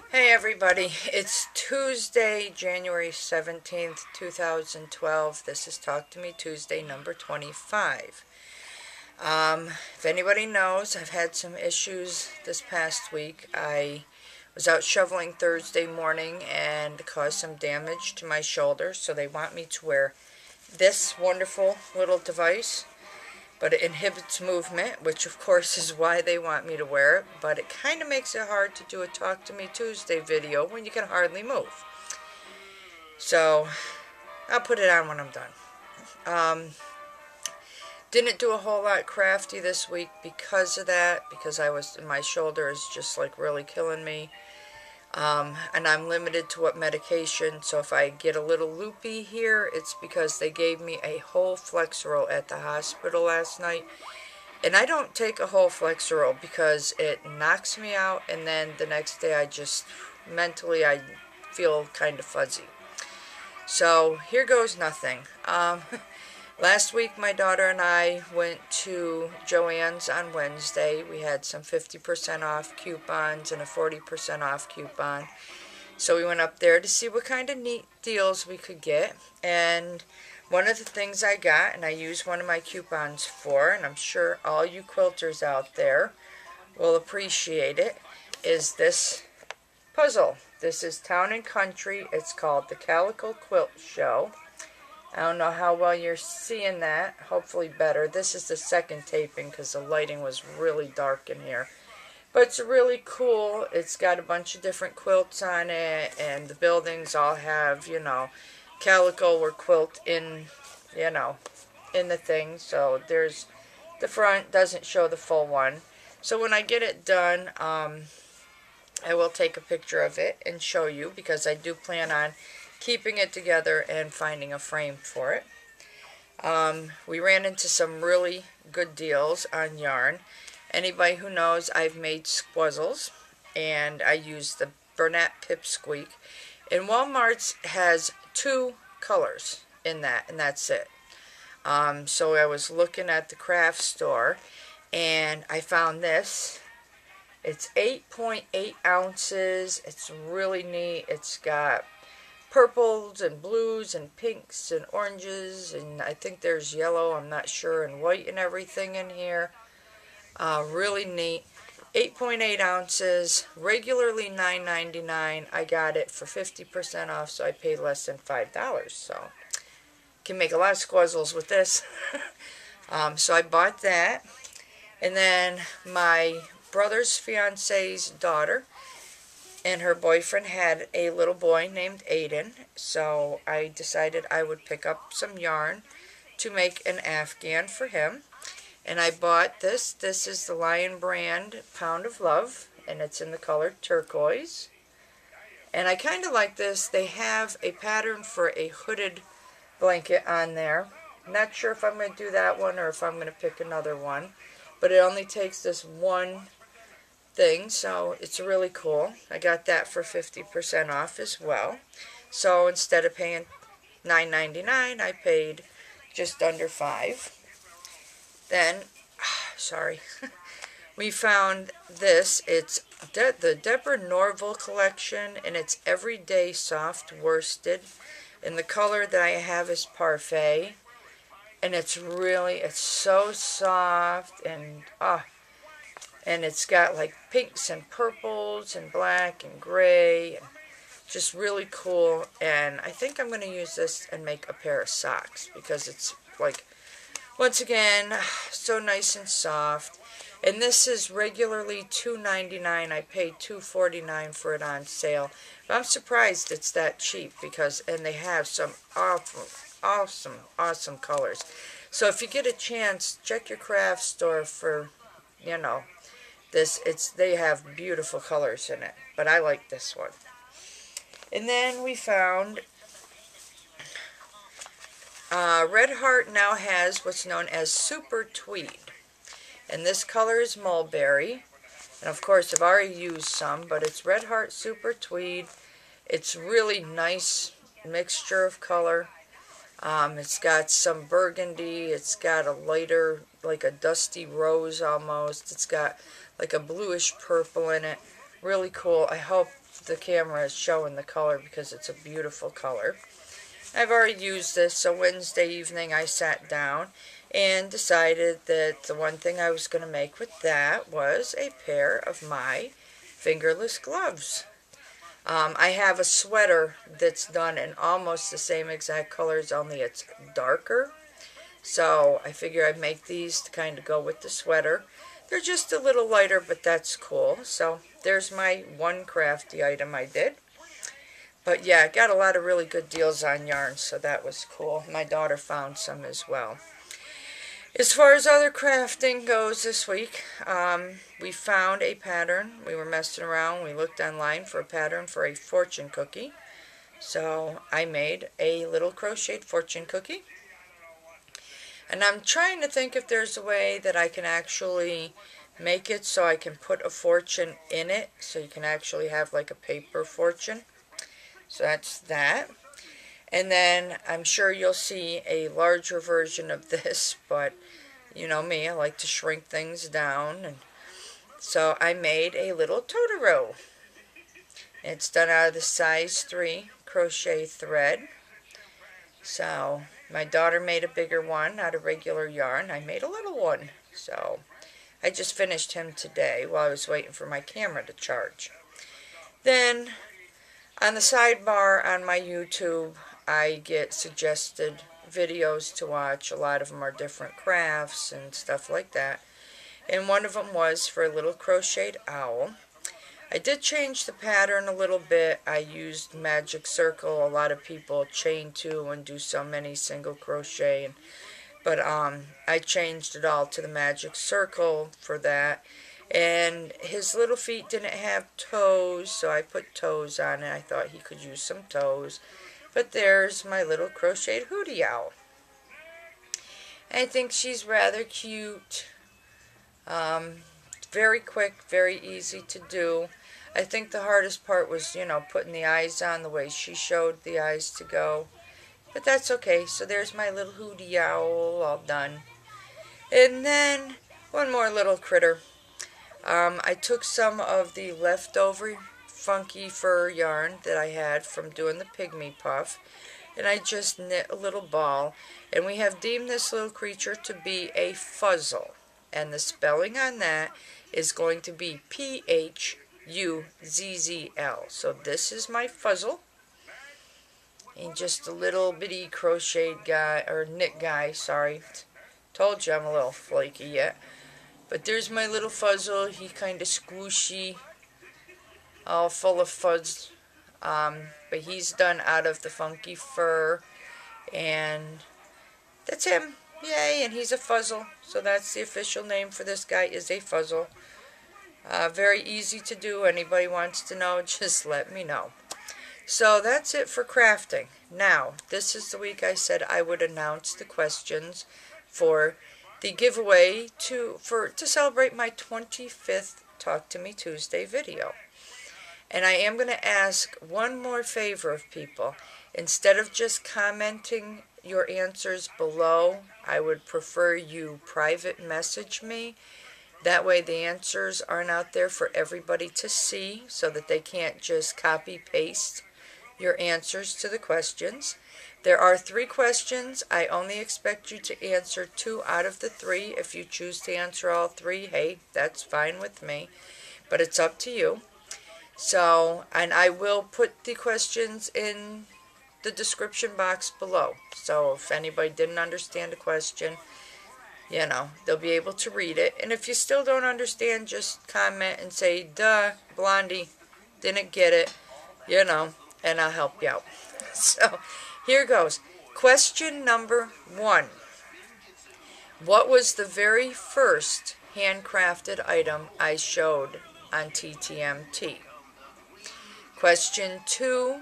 Hey everybody, it's Tuesday, January 17th, 2012. This is Talk to Me Tuesday number 25. If anybody knows, I've had some issues this past week. I was out shoveling Thursday morning and caused some damage to my shoulder, so they want me to wear this wonderful little device. But it inhibits movement, which of course is why they want me to wear it, but it kind of makes it hard to do a Talk to Me Tuesday video when you can hardly move. So, I'll put it on when I'm done. Didn't do a whole lot crafty this week because of that, because my shoulder is just like really killing me. And I'm limited to what medication, so if I get a little loopy here, it's because they gave me a whole Flexeril at the hospital last night. And I don't take a whole Flexeril because it knocks me out, and then the next day mentally I feel kind of fuzzy. So here goes nothing. Last week my daughter and I went to Joann's on Wednesday. We had some 50% off coupons and a 40% off coupon. So we went up there to see what kind of neat deals we could get. And one of the things I got, and I used one of my coupons for, and I'm sure all you quilters out there will appreciate it, is this puzzle. This is Town and Country. It's called the Calico Quilt Show. I don't know how well you're seeing that. Hopefully better. This is the second taping because the lighting was really dark in here. But it's really cool. It's got a bunch of different quilts on it, and the buildings all have, calico or quilt in the thing. So there's the front doesn't show the full one. So when I get it done, I will take a picture of it and show you, because I do plan on keeping it together and finding a frame for it. We ran into some really good deals on yarn. Anybody who knows, I've made squizzles, and I use the Bernat Pipsqueak. And Walmart's has 2 colors in that, and that's it. So I was looking at the craft store, and I found this. It's 8.8 ounces. It's really neat. It's got purples and blues and pinks and oranges, and I think there's yellow, I'm not sure, and white and everything in here. Really neat. 8.8 ounces, regularly $9.99. I got it for 50% off, so I paid less than $5. So, can make a lot of squizzles with this. So I bought that. And then my brother's fiance's daughter and her boyfriend had a little boy named Aiden, so I decided I would pick up some yarn to make an Afghan for him. And I bought this. This is the Lion brand Pound of Love, and it's in the color turquoise. And I kind of like this. They have a pattern for a hooded blanket on there. Not sure if I'm going to do that one or if I'm going to pick another one, but it only takes this one thing, so it's really cool. I got that for 50% off as well. So instead of paying $9.99, I paid just under $5. Then, sorry, we found this. It's the Deborah Norville collection, and it's everyday soft worsted. And the color that I have is Parfait. And it's so soft, and and it's got like pinks and purples and black and gray, and just really cool. And I think I'm going to use this and make a pair of socks, because it's like, once again, so nice and soft. And this is regularly $2.99. I paid $2.49 for it on sale. But I'm surprised it's that cheap, and they have some awesome colors. So if you get a chance, check your craft store for, this. They have beautiful colors in it, but I like this one. And then we found Red Heart now has what's known as Super Tweed, and this color is Mulberry. And of course I've already used some, but it's Red Heart Super Tweed. It's really nice mixture of color. It's got some burgundy, it's got a lighter, like a dusty rose almost, it's got like a bluish purple in it. Really cool. I hope the camera is showing the color because it's a beautiful color. I've already used this, so Wednesday evening I sat down and decided that the one thing I was going to make with that was a pair of my fingerless gloves. I have a sweater that's done in almost the same exact colors, only it's darker. So I figure I'd make these to kind of go with the sweater. They're just a little lighter, but that's cool. So there's my one crafty item I did. But yeah, I got a lot of really good deals on yarn, so that was cool. My daughter found some as well. As far as other crafting goes this week, we found a pattern. We were messing around. We looked online for a pattern for a fortune cookie. So I made a little crocheted fortune cookie. And I'm trying to think if there's a way that I can actually make it so I can put a fortune in it. So you can actually have like a paper fortune. So that's that. And then I'm sure you'll see a larger version of this, but you know me, I like to shrink things down. And so I made a little Totoro. It's done out of the size 3 crochet thread. So my daughter made a bigger one out of regular yarn. I made a little one. So I just finished him today while I was waiting for my camera to charge. Then on the sidebar on my YouTube, I get suggested videos to watch. A lot of them are different crafts and stuff like that. And one of them was for a little crocheted owl. I did change the pattern a little bit. I used magic circle. A lot of people chain 2 and do so many single crochet. But I changed it all to the magic circle for that. And his little feet didn't have toes, so I put toes on it. I thought he could use some toes. But there's my little crocheted hootie owl. I think she's rather cute. Very quick, very easy to do. I think the hardest part was, you know, putting the eyes on the way she showed the eyes to go. But that's okay. So there's my little hootie owl all done. And then one more little critter. I took some of the leftover funky fur yarn that I had from doing the pygmy puff, and I just knit a little ball, and we have deemed this little creature to be a fuzzle, and the spelling on that is going to be P-H-U-Z-Z-L. So this is my fuzzle, and just a little bitty crocheted guy, or knit guy, sorry. Told you I'm a little flaky yet. But there's my little fuzzle. He kind of squishy, all full of fuzz. But he's done out of the funky fur. And that's him. Yay, and he's a fuzzle. So that's the official name for this guy, is a fuzzle. Very easy to do. Anybody wants to know, just let me know. So that's it for crafting. Now, this is the week I said I would announce the questions for the giveaway to celebrate my 25th Talk to Me Tuesday video. And I am going to ask one more favor of people. Instead of just commenting your answers below, I would prefer you private message me. That way the answers aren't out there for everybody to see, so that they can't just copy paste your answers to the questions. There are 3 questions. I only expect you to answer 2 out of the 3. If you choose to answer all 3, hey, that's fine with me. But it's up to you. So, and I will put the questions in the description box below. So if anybody didn't understand a question, you know, they'll be able to read it. And if you still don't understand, just comment and say, duh, Blondie, didn't get it, you know, and I'll help you out. So, here goes. Question number 1. What was the very first handcrafted item I showed on Ttmt? Question 2.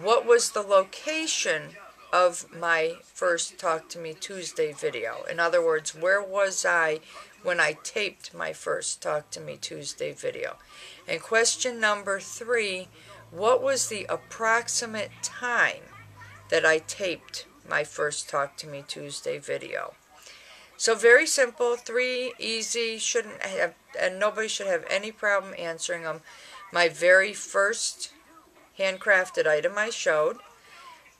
What was the location of my first Talk to Me Tuesday video? In other words, where was I when I taped my first Talk to Me Tuesday video? And question number 3. What was the approximate time that I taped my first Talk to Me Tuesday video? So very simple, 3 easy, shouldn't have, and nobody should have any problem answering them. my very first handcrafted item I showed,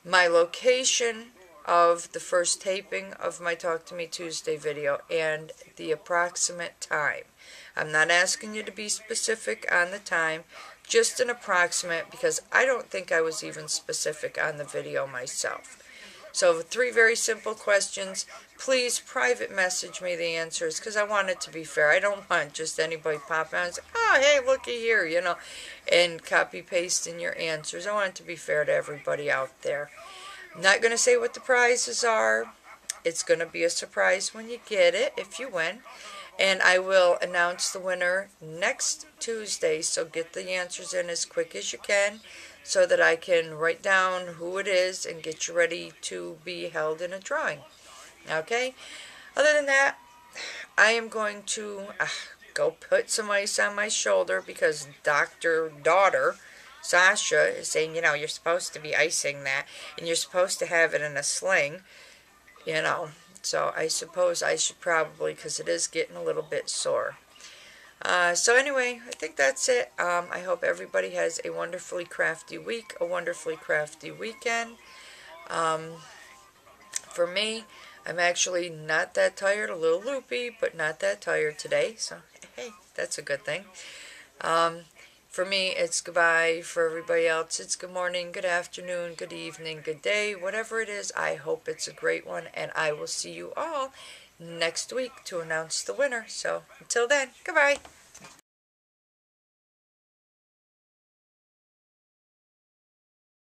my location of the first taping of my Talk to Me Tuesday video, and the approximate time. I'm not asking you to be specific on the time, just an approximate, because I don't think I was even specific on the video myself. So 3 very simple questions. Please private message me the answers, because I want it to be fair. I don't want just anybody popping out and say, oh, hey, looky here, you know, and copy pasting your answers. I want it to be fair to everybody out there. I'm not going to say what the prizes are. It's going to be a surprise when you get it, if you win. And I will announce the winner next Tuesday, so get the answers in as quick as you can so that I can write down who it is and get you ready to be held in a drawing. Okay? Other than that, I am going to go put some ice on my shoulder because daughter Sasha is saying, you know, you're supposed to be icing that, and you're supposed to have it in a sling, you know. So I suppose I should probably, because it is getting a little bit sore. So anyway, I think that's it. I hope everybody has a wonderfully crafty week, a wonderfully crafty weekend. For me, I'm actually not that tired, a little loopy, but not that tired today. So, hey, that's a good thing. For me, it's goodbye. For everybody else, it's good morning, good afternoon, good evening, good day. Whatever it is, I hope it's a great one. And I will see you all next week to announce the winner. So, until then, goodbye.